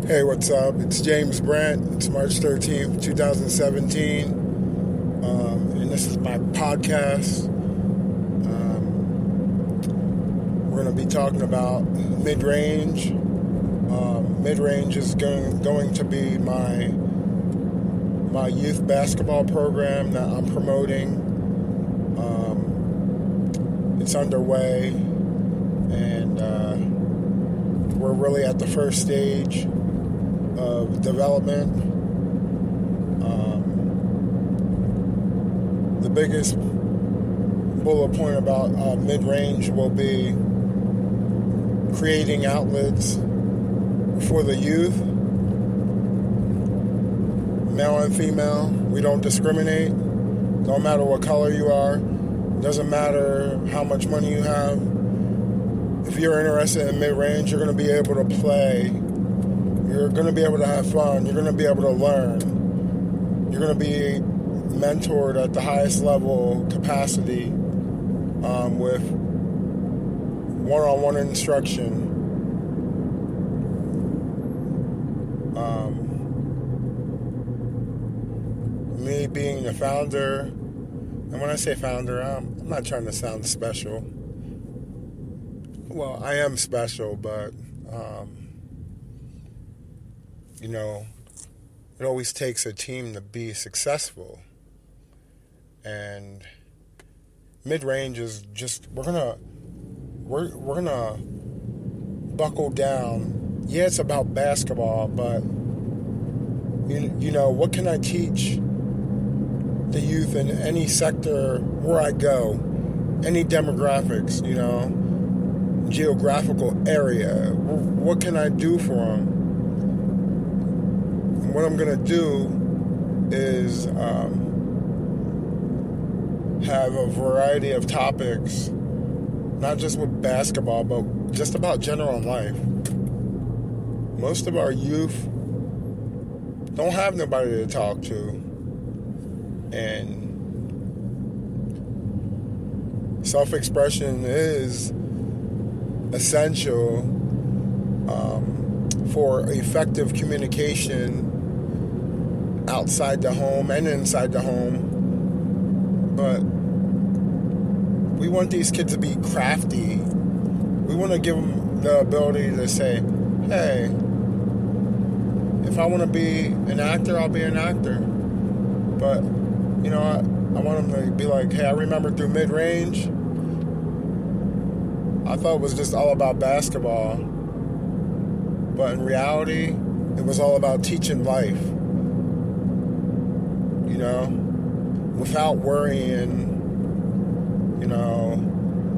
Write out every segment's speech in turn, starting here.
Hey, what's up? It's James Brandt. It's March 13th, 2017. And this is my podcast. We're going to be talking about mid-range. Mid-range is going to be my youth basketball program that I'm promoting. It's underway, and we're really at the first stage of development. The biggest bullet point about mid-range will be creating outlets for the youth, male and female. We don't discriminate. No matter what color you are. Doesn't matter how much money you have. If you're interested in mid-range, you're going to be able to play. You're going to be able to have fun. You're going to be able to learn. You're going to be mentored at the highest level capacity with one-on-one instruction. Me being the founder, and when I say founder, I'm not trying to sound special. Well, I am special, but it always takes a team to be successful. And mid-range is just we're gonna buckle down. Yeah, it's about basketball, but what can I teach the youth in any sector where I go, any demographics, geographical area? What can I do for them? And what I'm gonna do is have a variety of topics, not just with basketball, but just about general life. Most of our youth don't have nobody to talk to, and self-expression is essential for effective communication outside the home and inside the home. But we want these kids to be crafty. We want to give them the ability to say, hey, if I want to be an actor, I'll be an actor. But, I want them to be like, hey, I remember through mid-range, I thought it was just all about basketball. But in reality, it was all about teaching life. Without worrying,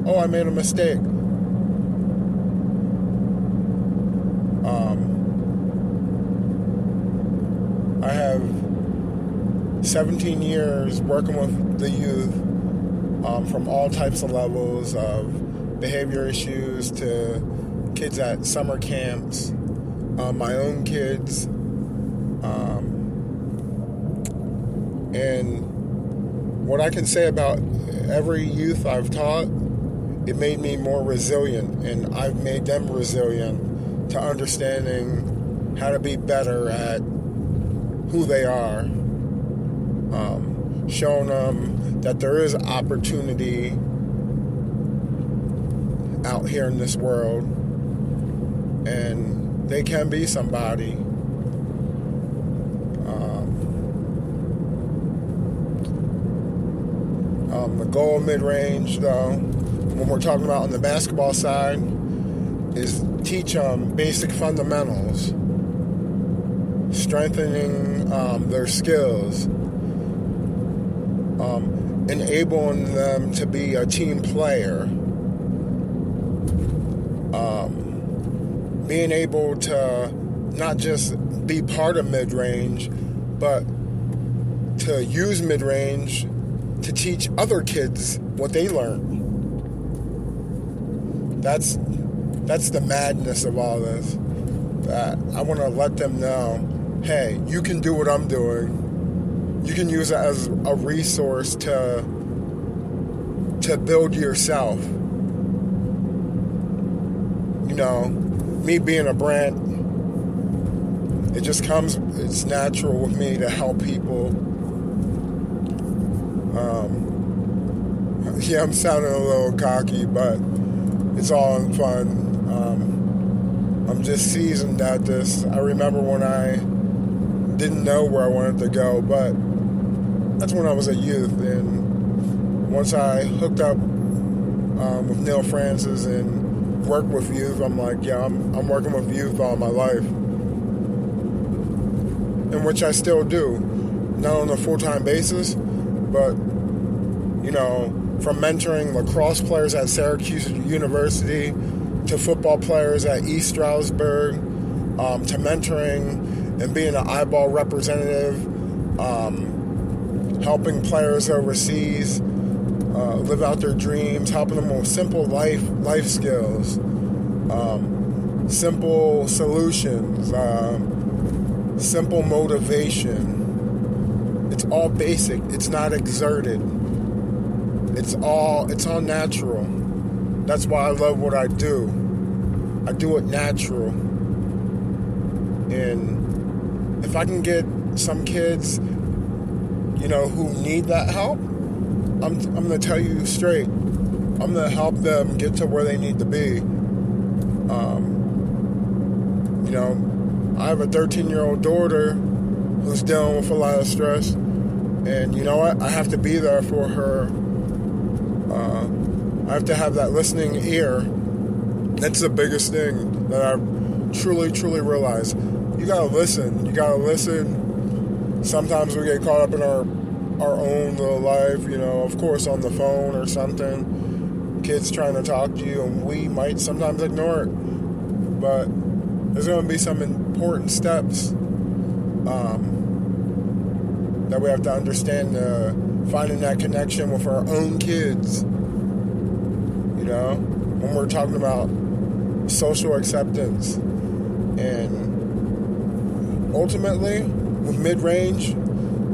oh, I made a mistake. I have 17 years working with the youth from all types of levels of behavior issues to kids at summer camps, my own kids, and what I can say about every youth I've taught, it made me more resilient, and I've made them resilient to understanding how to be better at who they are, showing them that there is opportunity out here in this world, and they can be somebody. The goal of mid-range, though, when we're talking about on the basketball side, is teach them basic fundamentals, strengthening their skills, enabling them to be a team player, being able to not just be part of mid-range, but to use mid-range to teach other kids what they learned. That's the madness of all this. That I want to let them know, hey, you can do what I'm doing. You can use it as a resource to build yourself. Me being a Brant, it just comes, it's natural with me to help people. Yeah, I'm sounding a little cocky, but it's all in fun. I'm just seasoned at this. I remember when I didn't know where I wanted to go, but that's when I was a youth. And once I hooked up with Neil Francis and worked with youth, I'm like, yeah, I'm working with youth all my life. In which I still do. Not on a full-time basis, but, you know, from mentoring lacrosse players at Syracuse University to football players at East Stroudsburg, to mentoring and being an eyeball representative, helping players overseas live out their dreams, helping them with simple life skills, simple solutions, simple motivation. It's all basic. It's not exerted. It's all natural. That's why I love what I do. I do it natural. And if I can get some kids, you know, who need that help, I'm going to tell you straight. I'm going to help them get to where they need to be. You know, I have a 13-year-old daughter who's dealing with a lot of stress. And you know what? I have to be there for her. I have to have that listening ear. That's the biggest thing that I truly, truly realize. You gotta listen. You gotta listen. Sometimes we get caught up in our own little life, you know, of course on the phone or something. Kids trying to talk to you, and we might sometimes ignore it. But there's going to be some important steps that we have to understand, finding that connection with our own kids. You know, when we're talking about social acceptance. And ultimately, with mid-range,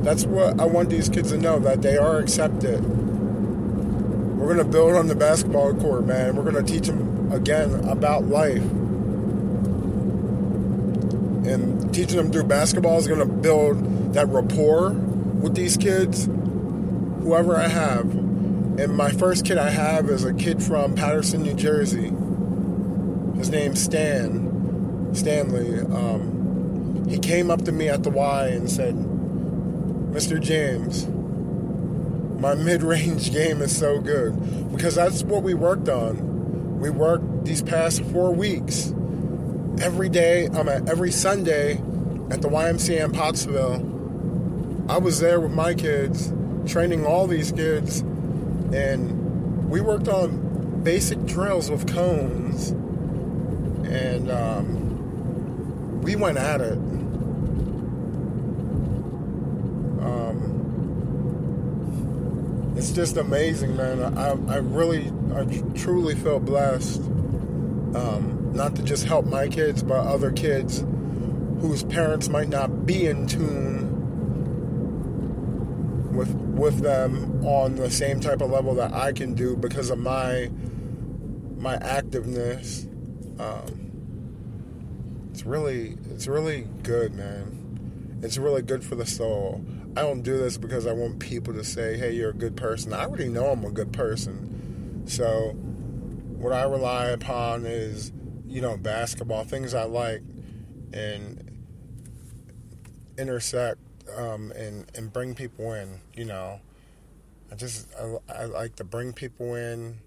that's what I want these kids to know, that they are accepted. We're going to build on the basketball court, man. We're going to teach them, again, about life. And teaching them through basketball is going to build that rapport with these kids, whoever I have. And my first kid I have is a kid from Paterson, New Jersey. His name's Stanley. He came up to me at the Y and said, Mr. James, my mid-range game is so good. Because that's what we worked on. We worked these past 4 weeks. Every day, every Sunday at the YMCA in Pottsville, I was there with my kids, training all these kids, and we worked on basic drills with cones, and we went at it. It's just amazing, man. I truly feel blessed. Not to just help my kids, but other kids whose parents might not be in tune with them on the same type of level that I can do because of my activeness. It's really good, man. It's really good for the soul. I don't do this because I want people to say, hey, you're a good person. I already know I'm a good person. So what I rely upon is, you know, basketball, things I like, and intersect and bring people in, you know. I like to bring people in,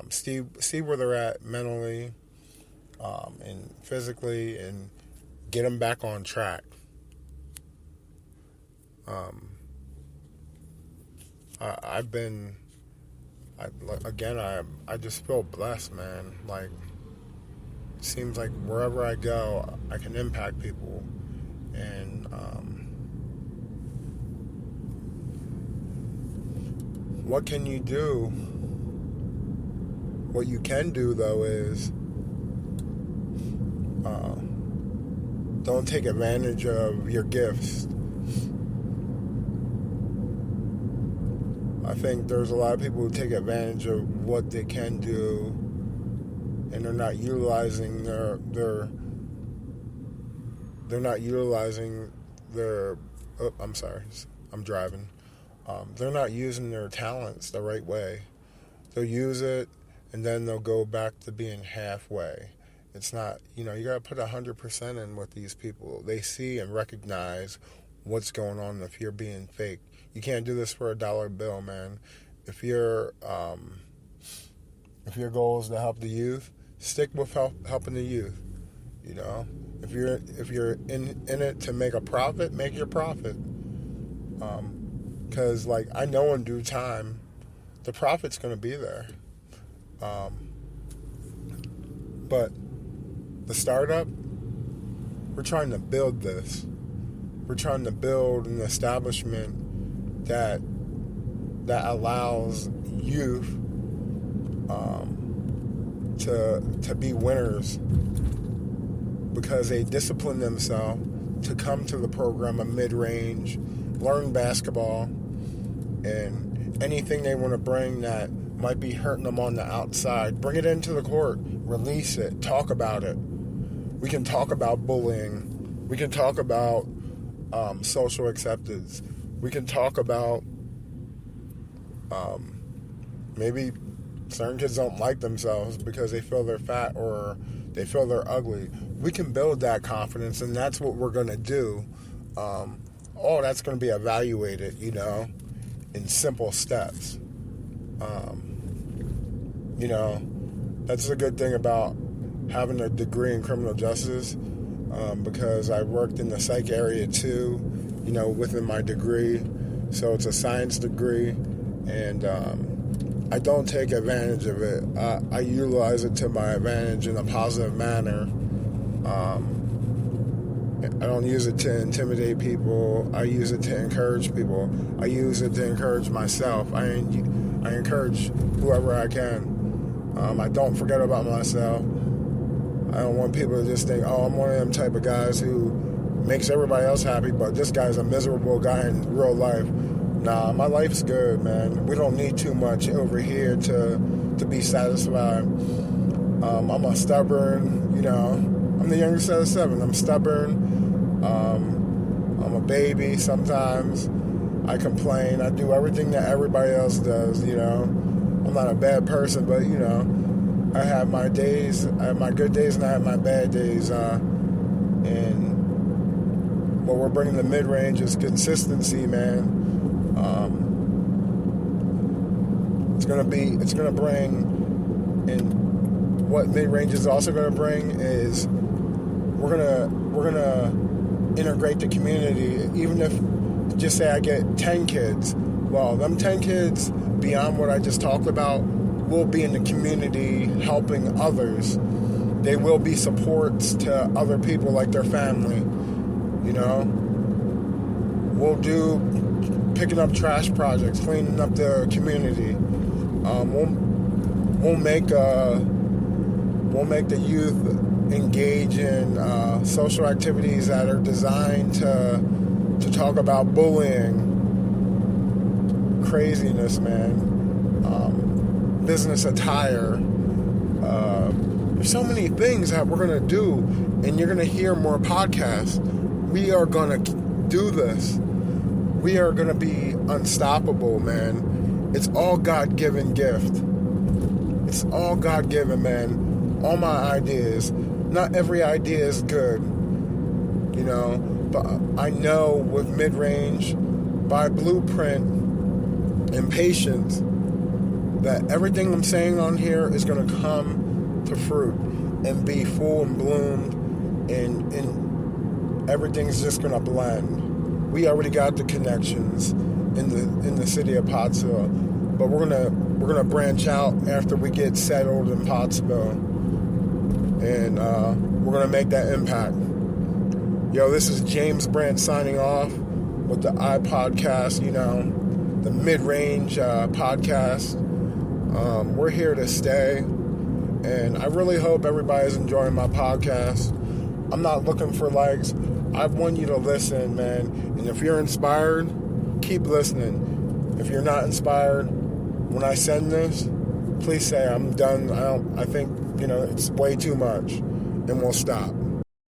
see where they're at mentally and physically, and get them back on track. I just feel blessed, man. Like, seems like wherever I go, I can impact people. And what can you do? What you can do, though, is don't take advantage of your gifts. I think there's a lot of people who take advantage of what they can do, and they're not utilizing their they're not utilizing their. Oh, I'm sorry, I'm driving. They're not using their talents the right way. They'll use it, and then they'll go back to being halfway. It's not, you got to put 100% in with these people. They see and recognize what's going on if you're being fake. You can't do this for a dollar bill, man. If your goal is to help the youth, stick with helping the youth. If you're in it to make a profit, make your profit. Because I know in due time, the profit's going to be there. But the startup, we're trying to build this. We're trying to build an establishment that allows youth to be winners because they discipline themselves to come to the program of mid-range, learn basketball, and anything they want to bring that might be hurting them on the outside, bring it into the court, release it, talk about it. We can talk about bullying. We can talk about social acceptance. We can talk about maybe certain kids don't like themselves because they feel they're fat or they feel they're ugly. We can build that confidence, and that's what we're going to do. All that's going to be evaluated, in simple steps. That's a good thing about having a degree in criminal justice, because I worked in the psych area too, within my degree. So it's a science degree, and I don't take advantage of it. I utilize it to my advantage in a positive manner. I don't use it to intimidate people. I use it to encourage people. I use it to encourage myself. I encourage whoever I can. I don't forget about myself. I don't want people to just think, I'm one of them type of guys who makes everybody else happy, but this guy's a miserable guy in real life. Nah, my life's good, man. We don't need too much over here to be satisfied. I'm a stubborn, I'm the youngest out of 7. I'm stubborn. I'm a baby sometimes. I complain. I do everything that everybody else does, I'm not a bad person, but, I have my days. I have my good days and I have my bad days. And what we're bringing to mid-range is consistency, man. It's going to bring, and what mid-range is also going to bring is we're going to integrate the community. Even if, just say I get 10 kids, well, them 10 kids, beyond what I just talked about, will be in the community helping others. They will be supports to other people like their family, We'll do picking up trash projects, cleaning up the community. We'll make the youth engage in social activities that are designed to talk about bullying, craziness, man. Business attire. There's so many things that we're going to do, and you're going to hear more podcasts. We are going to do this. We are going to be unstoppable, man. It's all God-given gift. It's all God-given, man. All my ideas. Not every idea is good, but I know with mid-range, by blueprint and patience, that everything I'm saying on here is going to come to fruit and be full and bloomed, and everything's just going to blend. We already got the connections in the city of Pottsville, but we're gonna branch out after we get settled in Pottsville, and we're gonna make that impact. Yo, this is James Brandt signing off with the iPodcast, the mid-range podcast. We're here to stay, and I really hope everybody's enjoying my podcast. I'm not looking for likes. I want you to listen, man. And if you're inspired, keep listening. If you're not inspired, when I send this, please say I'm done. I think, it's way too much, and we'll stop.